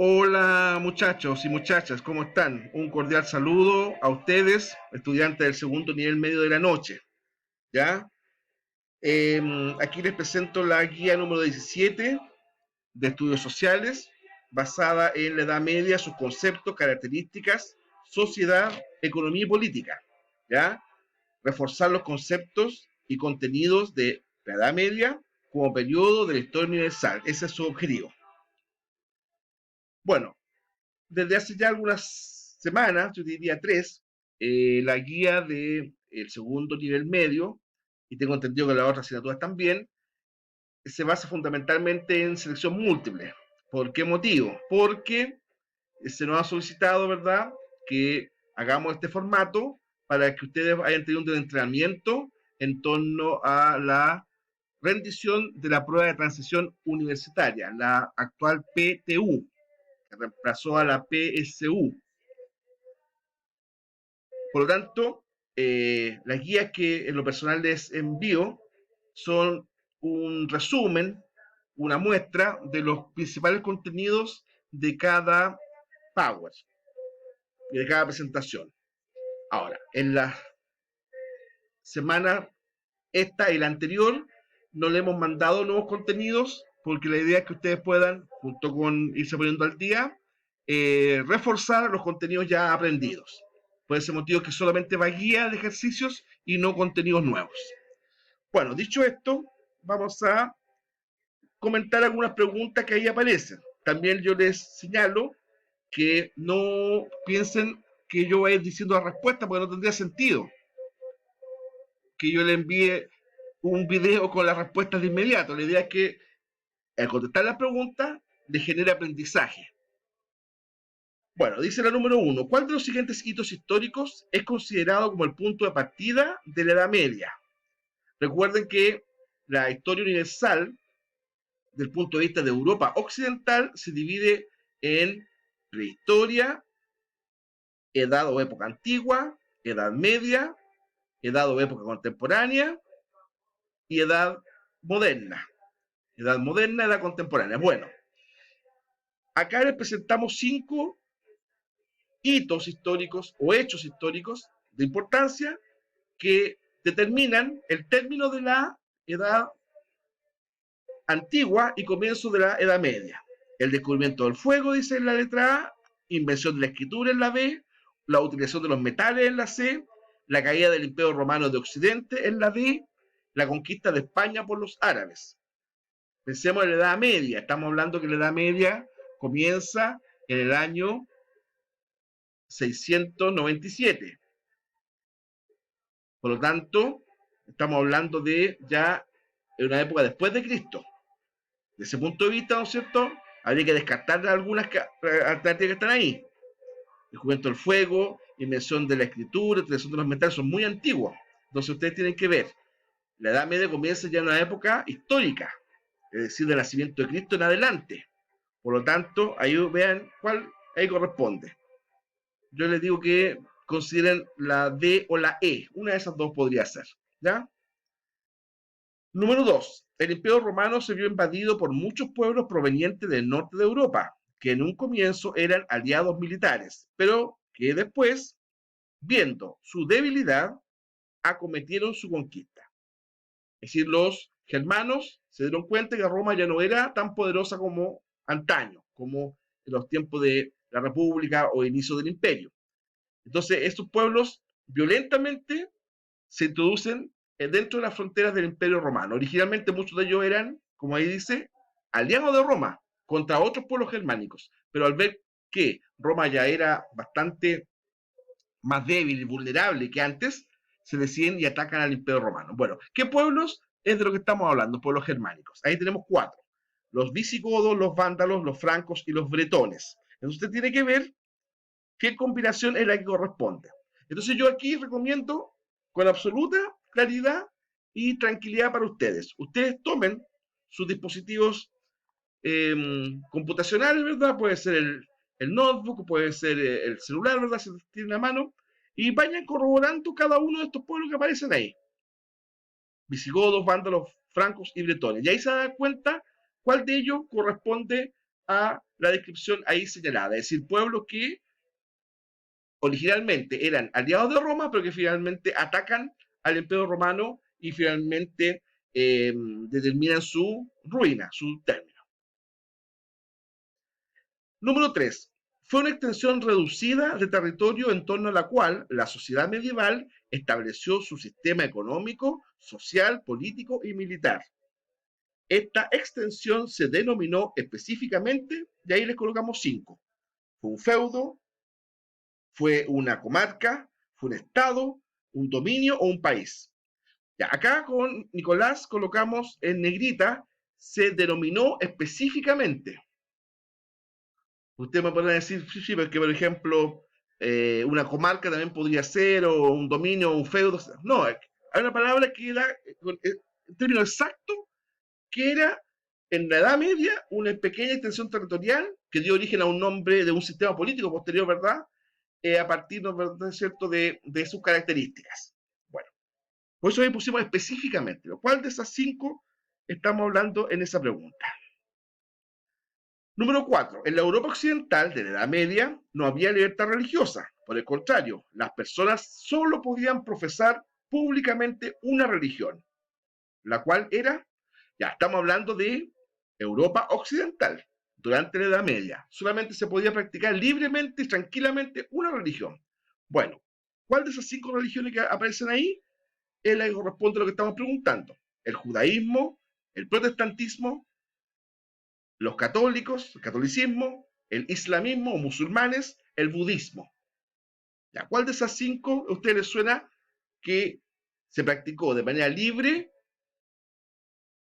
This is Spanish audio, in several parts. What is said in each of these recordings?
Hola muchachos y muchachas, ¿cómo están? Un cordial saludo a ustedes, estudiantes del segundo nivel medio de la noche. ¿Ya? Aquí les presento la guía número 17 de estudios sociales, basada en la Edad Media, sus conceptos, características, sociedad, economía y política. ¿Ya? Reforzar los conceptos y contenidos de la Edad Media como periodo de la historia universal. Ese es su objetivo. Bueno, desde hace ya algunas semanas, yo diría tres, la guía de el segundo nivel medio, y tengo entendido que las otras asignaturas también, se basa fundamentalmente en selección múltiple. ¿Por qué motivo? Porque se nos ha solicitado, ¿verdad?, que hagamos este formato para que ustedes hayan tenido un entrenamiento en torno a la rendición de la prueba de transición universitaria, la actual PTU, que reemplazó a la PSU. Por lo tanto, las guías que en lo personal les envío son un resumen, una muestra de los principales contenidos de cada Power y de cada presentación. Ahora, en la semana esta y la anterior no le hemos mandado nuevos contenidos porque la idea es que ustedes puedan, junto con irse poniendo al día, reforzar los contenidos ya aprendidos. Por ese motivo que solamente va guía de ejercicios y no contenidos nuevos. Bueno, dicho esto, vamos a comentar algunas preguntas que ahí aparecen. También yo les señalo que no piensen que yo voy a ir diciendo la respuesta porque no tendría sentido que yo le envíe un video con las respuestas de inmediato. La idea es que al contestar la pregunta le genere aprendizaje. Bueno, dice la número uno. ¿Cuál de los siguientes hitos históricos es considerado como el punto de partida de la Edad Media? Recuerden que la historia universal, desde el punto de vista de Europa occidental, se divide en prehistoria, edad o época antigua, edad media, edad o época contemporánea y edad moderna. Edad moderna, edad contemporánea. Bueno, acá les presentamos 5 hitos históricos o hechos históricos de importancia que determinan el término de la edad antigua y comienzo de la edad media. El descubrimiento del fuego, dice en la letra A, invención de la escritura en la B, la utilización de los metales en la C, la caída del Imperio Romano de Occidente en la D, la conquista de España por los árabes. Pensemos en la Edad Media, estamos hablando que la Edad Media comienza en el año 697. Por lo tanto, estamos hablando de ya una época después de Cristo. Desde ese punto de vista, ¿no es cierto?, habría que descartar algunas alternativas que están ahí. El juventud del fuego, invención de la escritura, utilización de los metales son muy antiguos. Entonces ustedes tienen que ver, la Edad Media comienza ya en una época histórica, es decir, del nacimiento de Cristo en adelante. Por lo tanto, ahí vean cuál ahí corresponde. Yo les digo que consideren la D o la E, una de esas dos podría ser, ¿ya? Número 2. El Imperio Romano se vio invadido por muchos pueblos provenientes del norte de Europa, que en un comienzo eran aliados militares, pero que después, viendo su debilidad, acometieron su conquista. Es decir, los germanos se dieron cuenta que Roma ya no era tan poderosa como antaño, como en los tiempos de la República o inicio del Imperio. Entonces, estos pueblos violentamente se introducen dentro de las fronteras del Imperio Romano. Originalmente muchos de ellos eran, como ahí dice, aliados de Roma contra otros pueblos germánicos, pero al ver que Roma ya era bastante más débil y vulnerable que antes, se deciden y atacan al Imperio Romano. Bueno, ¿qué pueblos es de lo que estamos hablando? Pueblos germánicos. Ahí tenemos 4. Los visigodos, los vándalos, los francos y los bretones. Entonces usted tiene que ver qué combinación es la que corresponde. Entonces yo aquí recomiendo con absoluta claridad y tranquilidad para ustedes. Ustedes tomen sus dispositivos computacionales, ¿verdad? Puede ser el notebook, puede ser el celular, ¿verdad? Si tienen a mano, y vayan corroborando cada uno de estos pueblos que aparecen ahí. Visigodos, vándalos, francos y bretones. Y ahí se da cuenta cuál de ellos corresponde a la descripción ahí señalada, es decir, pueblos que originalmente eran aliados de Roma, pero que finalmente atacan al Imperio Romano y finalmente determinan su ruina, su término. Número 3. Fue una extensión reducida de territorio en torno a la cual la sociedad medieval estableció su sistema económico, social, político y militar. Esta extensión se denominó específicamente, y ahí les colocamos 5. Fue un feudo, fue una comarca, fue un estado, un dominio o un país. Ya, acá con Nicolás colocamos en negrita, se denominó específicamente. Usted me podrá decir, sí, porque por ejemplo, una comarca también podría ser, o un dominio, o un feudo. No, hay una palabra que era, en término exacto, que era en la Edad Media una pequeña extensión territorial que dio origen a un nombre de un sistema político posterior, ¿verdad? A partir, ¿verdad? ¿Cierto? De sus características. Bueno, por eso ahí pusimos específicamente. ¿Cuál de esas 5 estamos hablando en esa pregunta? Número 4. En la Europa occidental de la Edad Media no había libertad religiosa. Por el contrario, las personas solo podían profesar públicamente una religión, la cual era, ya estamos hablando de Europa occidental, durante la Edad Media. Solamente se podía practicar libremente y tranquilamente una religión. Bueno, ¿cuál de esas 5 religiones que aparecen ahí es la que corresponde a lo que estamos preguntando? El judaísmo, el protestantismo, los católicos, el catolicismo, el islamismo o musulmanes, el budismo. ¿Ya? ¿Cuál de esas 5 a ustedes les suena que se practicó de manera libre,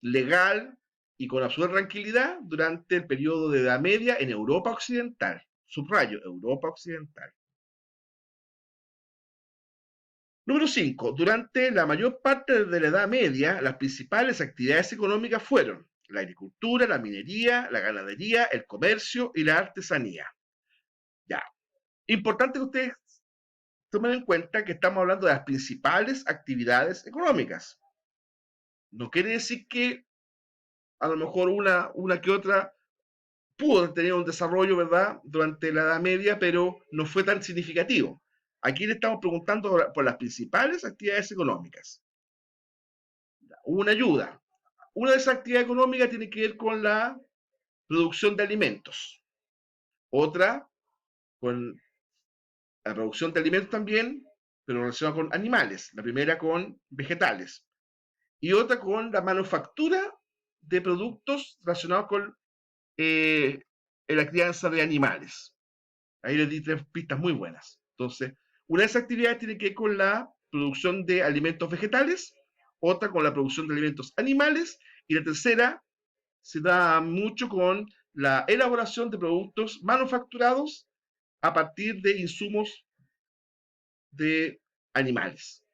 legal y con absoluta tranquilidad durante el periodo de Edad Media en Europa Occidental? Subrayo, Europa Occidental. Número 5. Durante la mayor parte de la Edad Media, las principales actividades económicas fueron la agricultura, la minería, la ganadería, el comercio y la artesanía. Ya. Importante que ustedes tomen en cuenta que estamos hablando de las principales actividades económicas. No quiere decir que a lo mejor una que otra pudo tener un desarrollo, ¿verdad?, durante la Edad Media, pero no fue tan significativo. Aquí le estamos preguntando por las principales actividades económicas. Una ayuda. Una de esas actividades económicas tiene que ver con la producción de alimentos. Otra con la producción de alimentos también, pero relacionada con animales. La primera con vegetales. Y otra con la manufactura de productos relacionados con la crianza de animales. Ahí les di 3 pistas muy buenas. Entonces, una de esas actividades tiene que ver con la producción de alimentos vegetales, otra con la producción de alimentos animales, y la tercera se da mucho con la elaboración de productos manufacturados a partir de insumos de animales.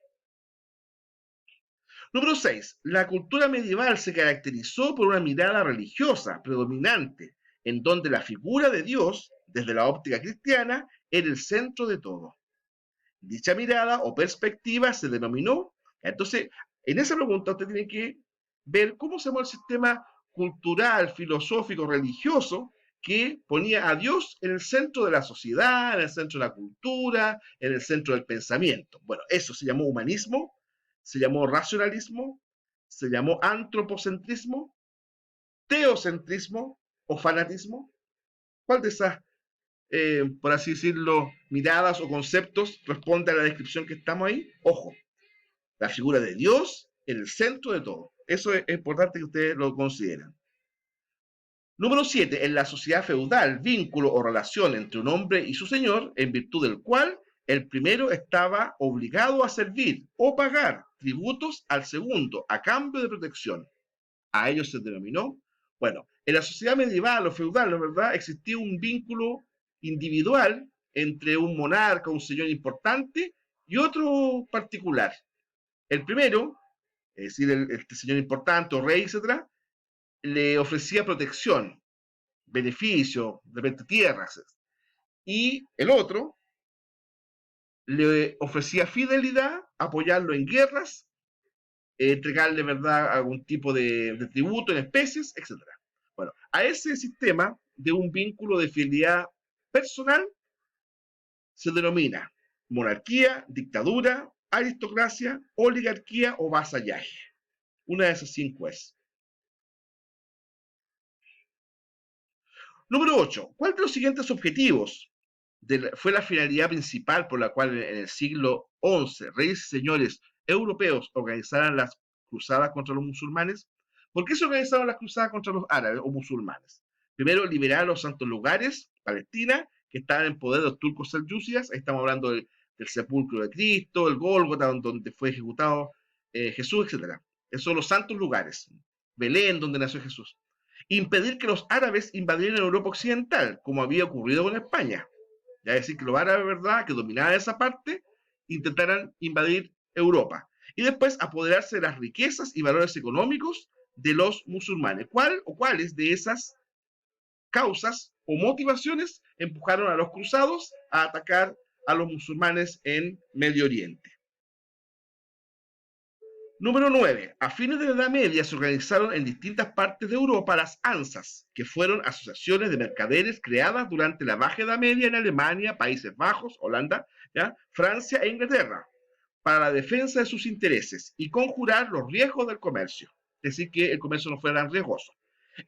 Número 6. La cultura medieval se caracterizó por una mirada religiosa predominante, en donde la figura de Dios, desde la óptica cristiana, era el centro de todo. Dicha mirada o perspectiva se denominó. Entonces, en esa pregunta usted tiene que ver cómo se llama el sistema cultural, filosófico, religioso que ponía a Dios en el centro de la sociedad, en el centro de la cultura, en el centro del pensamiento. Bueno, eso se llamó humanismo, se llamó racionalismo, se llamó antropocentrismo, teocentrismo o fanatismo. ¿Cuál de esas, por así decirlo, miradas o conceptos responde a la descripción que estamos ahí? Ojo, la figura de Dios en el centro de todo. Eso es importante que ustedes lo consideren. Número 7. En la sociedad feudal, vínculo o relación entre un hombre y su señor, en virtud del cual el primero estaba obligado a servir o pagar tributos al segundo a cambio de protección. A ello se denominó. Bueno, en la sociedad medieval o feudal, ¿verdad?, existía un vínculo individual entre un monarca, un señor importante, y otro particular. El primero, es decir, este señor importante o rey, etc., le ofrecía protección, beneficio, de repente tierras, y el otro le ofrecía fidelidad, apoyarlo en guerras, entregarle, ¿verdad?, algún tipo de tributo en especies, etc. Bueno, a ese sistema de un vínculo de fidelidad personal se denomina monarquía, dictadura, aristocracia, oligarquía o vasallaje. Una de esas 5 es. Número 8. ¿Cuál de los siguientes objetivos fue la finalidad principal por la cual en el siglo XI reyes y señores europeos organizaran las cruzadas contra los musulmanes? ¿Por qué se organizaron las cruzadas contra los árabes o musulmanes? Primero, liberar los santos lugares, Palestina, que estaban en poder de los turcos seljúcidas. Ahí estamos hablando del sepulcro de Cristo, el Gólgota, donde fue ejecutado Jesús, etc. Esos son los santos lugares. Belén, donde nació Jesús. Impedir que los árabes invadieran Europa Occidental, como había ocurrido con España. Es decir, que los árabes, ¿verdad?, que dominaban esa parte, intentaran invadir Europa. Y después apoderarse de las riquezas y valores económicos de los musulmanes. ¿Cuál o cuáles de esas causas o motivaciones empujaron a los cruzados a atacar a los musulmanes en Medio Oriente? Número 9. A fines de la Edad Media se organizaron en distintas partes de Europa las ANSAs, que fueron asociaciones de mercaderes creadas durante la Baja Edad Media en Alemania, Países Bajos, Holanda, ¿ya?, Francia e Inglaterra, para la defensa de sus intereses y conjurar los riesgos del comercio, es decir, que el comercio no fuera tan riesgoso.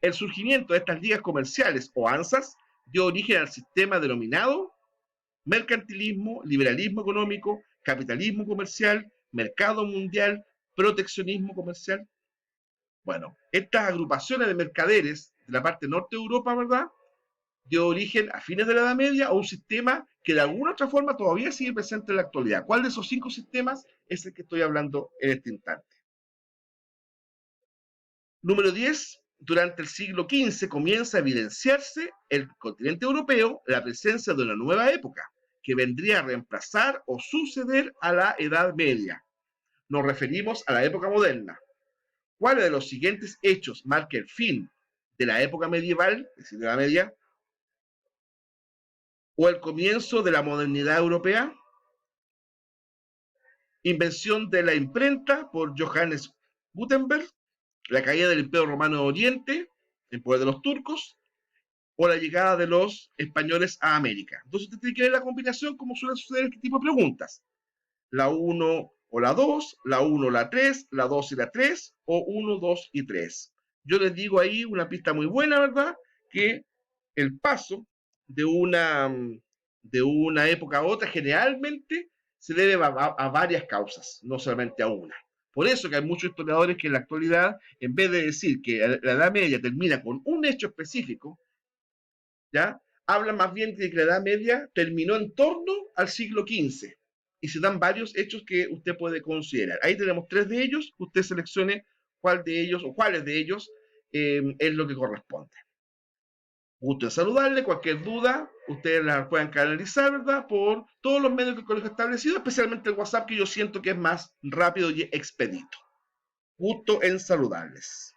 El surgimiento de estas ligas comerciales o ANSAs dio origen al sistema denominado mercantilismo, liberalismo económico, capitalismo comercial, mercado mundial, proteccionismo comercial. Bueno, estas agrupaciones de mercaderes de la parte norte de Europa, ¿verdad?, dio origen a fines de la Edad Media a un sistema que de alguna otra forma todavía sigue presente en la actualidad. ¿Cuál de esos 5 sistemas es el que estoy hablando en este instante? Número 10. Durante el siglo XV comienza a evidenciarse en el continente europeo la presencia de una nueva época que vendría a reemplazar o suceder a la Edad Media. Nos referimos a la época moderna. ¿Cuál de los siguientes hechos marca el fin de la época medieval, es decir, de la Media, o el comienzo de la modernidad europea? Invención de la imprenta por Johannes Gutenberg, la caída del Imperio Romano de Oriente en poder de los turcos, o la llegada de los españoles a América. Entonces usted tiene que ver la combinación como suele suceder este tipo de preguntas. La 1 o la 2, la 1 o la 3, la 2 y la 3, o 1, 2 y 3. Yo les digo ahí una pista muy buena, ¿verdad?, que el paso de una época a otra generalmente se debe a varias causas, no solamente a una. Por eso que hay muchos historiadores que en la actualidad, en vez de decir que la Edad Media termina con un hecho específico, ¿ya?, hablan más bien de que la Edad Media terminó en torno al siglo XV. Y se dan varios hechos que usted puede considerar. Ahí tenemos 3 de ellos. Usted seleccione cuál de ellos o cuáles de ellos es lo que corresponde. Gusto en saludarle. Cualquier duda, ustedes la pueden canalizar, ¿verdad?, por todos los medios que el colegio ha establecido, especialmente el WhatsApp, que yo siento que es más rápido y expedito. Gusto en saludarles.